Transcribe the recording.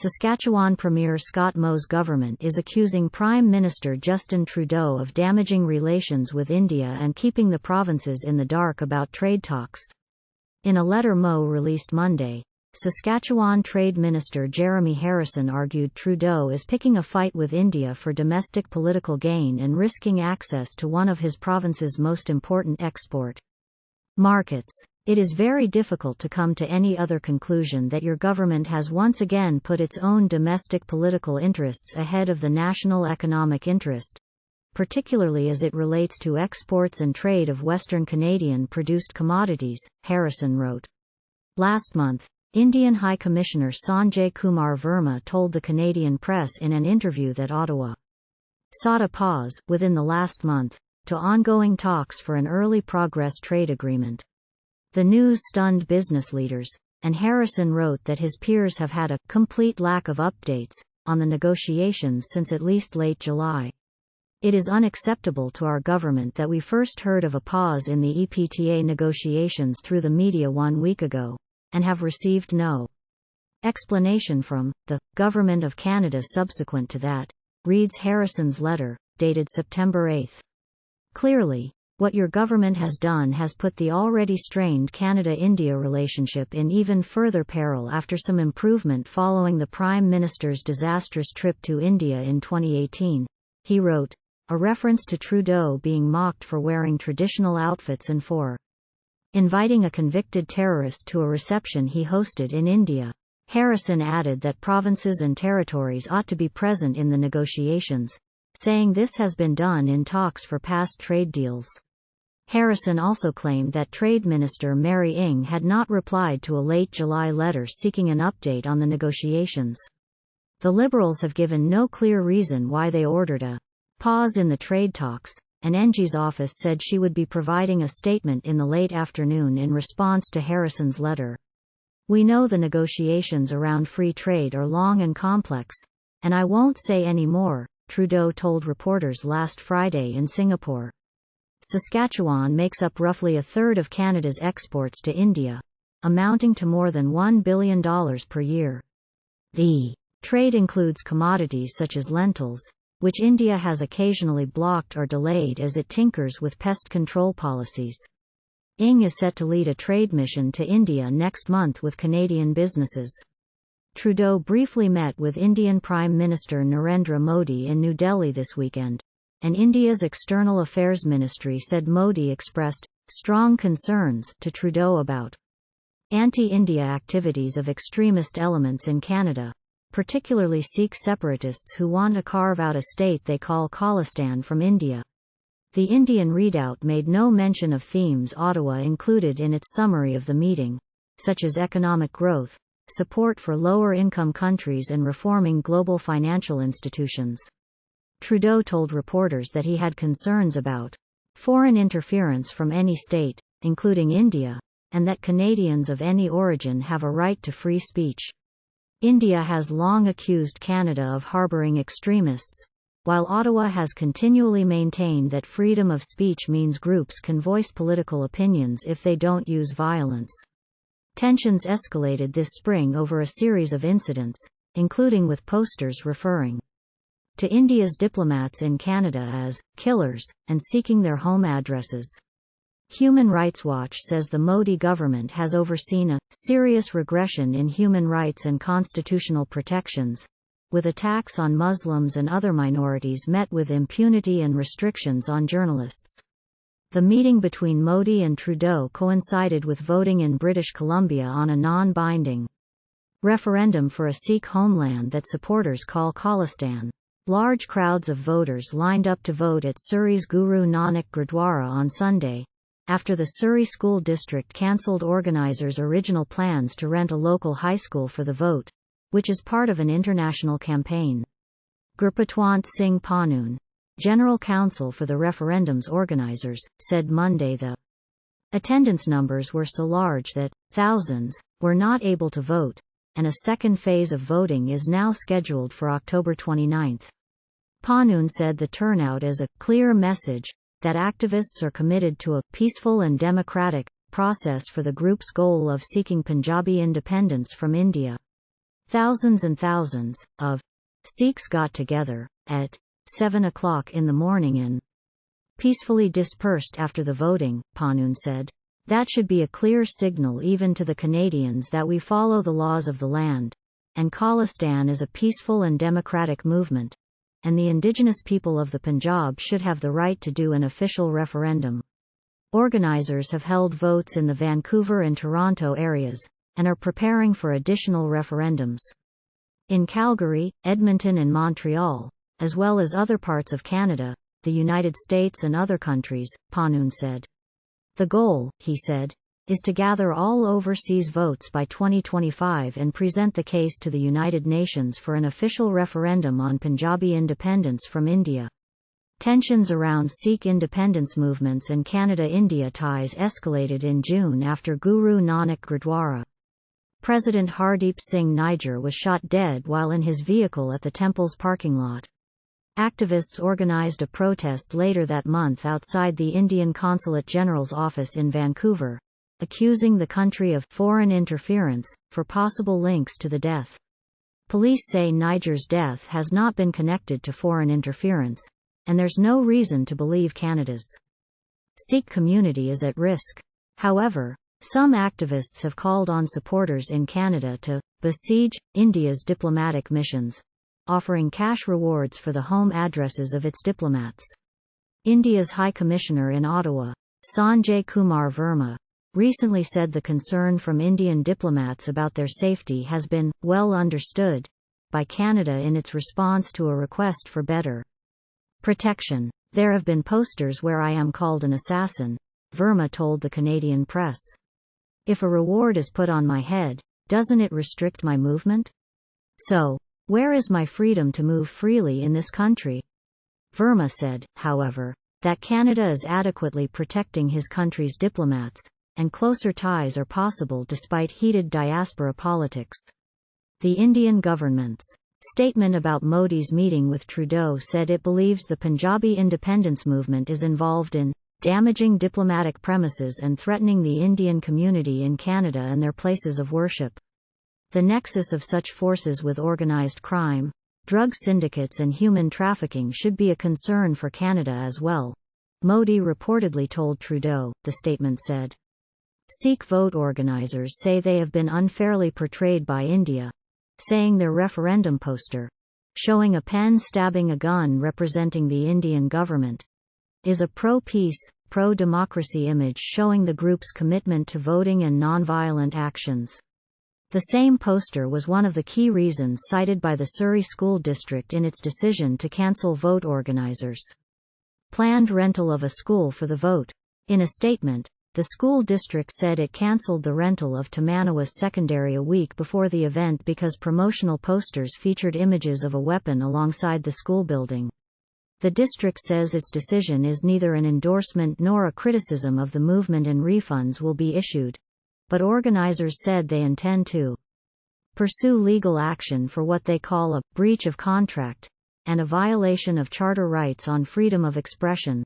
Saskatchewan Premier Scott Moe's government is accusing Prime Minister Justin Trudeau of damaging relations with India and keeping the provinces in the dark about trade talks. In a letter Moe released Monday, Saskatchewan Trade Minister Jeremy Harrison argued Trudeau is picking a fight with India for domestic political gain and risking access to one of his province's most important export markets. It is very difficult to come to any other conclusion that your government has once again put its own domestic political interests ahead of the national economic interest, particularly as it relates to exports and trade of Western Canadian-produced commodities, Harrison wrote. Last month, Indian High Commissioner Sanjay Kumar Verma told the Canadian press in an interview that Ottawa sought a pause, within the last month, to ongoing talks for an early progress trade agreement. The news stunned business leaders, and Harrison wrote that his peers have had a complete lack of updates on the negotiations since at least late July. It is unacceptable to our government that we first heard of a pause in the EPTA negotiations through the media 1 week ago, and have received no explanation from the Government of Canada subsequent to that, reads Harrison's letter, dated September 8. Clearly, what your government has done has put the already strained Canada-India relationship in even further peril after some improvement following the Prime Minister's disastrous trip to India in 2018, he wrote, a reference to Trudeau being mocked for wearing traditional outfits and for inviting a convicted terrorist to a reception he hosted in India. Harrison added that provinces and territories ought to be present in the negotiations, saying this has been done in talks for past trade deals. Harrison also claimed that Trade Minister Mary Ng had not replied to a late July letter seeking an update on the negotiations. The Liberals have given no clear reason why they ordered a pause in the trade talks, and Ng's office said she would be providing a statement in the late afternoon in response to Harrison's letter. We know the negotiations around free trade are long and complex, and I won't say any more, Trudeau told reporters last Friday in Singapore. Saskatchewan makes up roughly a third of Canada's exports to India, amounting to more than $1 billion per year. The trade includes commodities such as lentils, which India has occasionally blocked or delayed as it tinkers with pest control policies. Ng is set to lead a trade mission to India next month with Canadian businesses. Trudeau briefly met with Indian Prime Minister Narendra Modi in New Delhi this weekend, and India's External Affairs Ministry said Modi expressed strong concerns to Trudeau about anti-India activities of extremist elements in Canada, particularly Sikh separatists who want to carve out a state they call Khalistan from India. The Indian readout made no mention of themes Ottawa included in its summary of the meeting, such as economic growth, support for lower-income countries and reforming global financial institutions. Trudeau told reporters that he had concerns about foreign interference from any state, including India, and that Canadians of any origin have a right to free speech. India has long accused Canada of harboring extremists, while Ottawa has continually maintained that freedom of speech means groups can voice political opinions if they don't use violence. Tensions escalated this spring over a series of incidents, including with posters referring to India's diplomats in Canada as killers and seeking their home addresses. Human Rights Watch says the Modi government has overseen a serious regression in human rights and constitutional protections, with attacks on Muslims and other minorities met with impunity and restrictions on journalists. The meeting between Modi and Trudeau coincided with voting in British Columbia on a non-binding referendum for a Sikh homeland that supporters call Khalistan. Large crowds of voters lined up to vote at Surrey's Guru Nanak Gurdwara on Sunday, after the Surrey School District cancelled organizers' original plans to rent a local high school for the vote, which is part of an international campaign. Gurpatwant Singh Pannoon, General Counsel for the referendum's organizers, said Monday the attendance numbers were so large that thousands were not able to vote, and a second phase of voting is now scheduled for October 29. Pannoon said the turnout is a clear message that activists are committed to a peaceful and democratic process for the group's goal of seeking Punjabi independence from India. Thousands and thousands of Sikhs got together at 7 o'clock in the morning and peacefully dispersed after the voting, Panun said. That should be a clear signal even to the Canadians that we follow the laws of the land, and Khalistan is a peaceful and democratic movement, and the indigenous people of the Punjab should have the right to do an official referendum. Organizers have held votes in the Vancouver and Toronto areas, and are preparing for additional referendums in Calgary, Edmonton and Montreal, as well as other parts of Canada, the United States and other countries, Panun said. The goal, he said, is to gather all overseas votes by 2025 and present the case to the United Nations for an official referendum on Punjabi independence from India. Tensions around Sikh independence movements and Canada-India ties escalated in June after Guru Nanak Gurdwara. President Hardeep Singh Nijjar was shot dead while in his vehicle at the temple's parking lot. Activists organized a protest later that month outside the Indian Consulate General's office in Vancouver, accusing the country of foreign interference for possible links to the death. Police say Nijjar's death has not been connected to foreign interference, and there's no reason to believe Canada's Sikh community is at risk. However, some activists have called on supporters in Canada to besiege India's diplomatic missions, offering cash rewards for the home addresses of its diplomats. India's High Commissioner in Ottawa, Sanjay Kumar Verma, recently said the concern from Indian diplomats about their safety has been well understood by Canada in its response to a request for better protection. There have been posters where I am called an assassin, Verma told the Canadian press. If a reward is put on my head, doesn't it restrict my movement? So, where is my freedom to move freely in this country? Verma said, however, that Canada is adequately protecting his country's diplomats, and closer ties are possible despite heated diaspora politics. The Indian government's statement about Modi's meeting with Trudeau said it believes the Punjabi independence movement is involved in damaging diplomatic premises and threatening the Indian community in Canada and their places of worship. The nexus of such forces with organized crime, drug syndicates and human trafficking should be a concern for Canada as well, Modi reportedly told Trudeau, the statement said. Sikh vote organizers say they have been unfairly portrayed by India, saying their referendum poster, showing a pen stabbing a gun representing the Indian government, is a pro-peace, pro-democracy image showing the group's commitment to voting and non-violent actions. The same poster was one of the key reasons cited by the Surrey School District in its decision to cancel vote organizers' planned rental of a school for the vote. In a statement, the school district said it cancelled the rental of Tamanawas Secondary a week before the event because promotional posters featured images of a weapon alongside the school building. The district says its decision is neither an endorsement nor a criticism of the movement and refunds will be issued, but organizers said they intend to pursue legal action for what they call a breach of contract and a violation of charter rights on freedom of expression.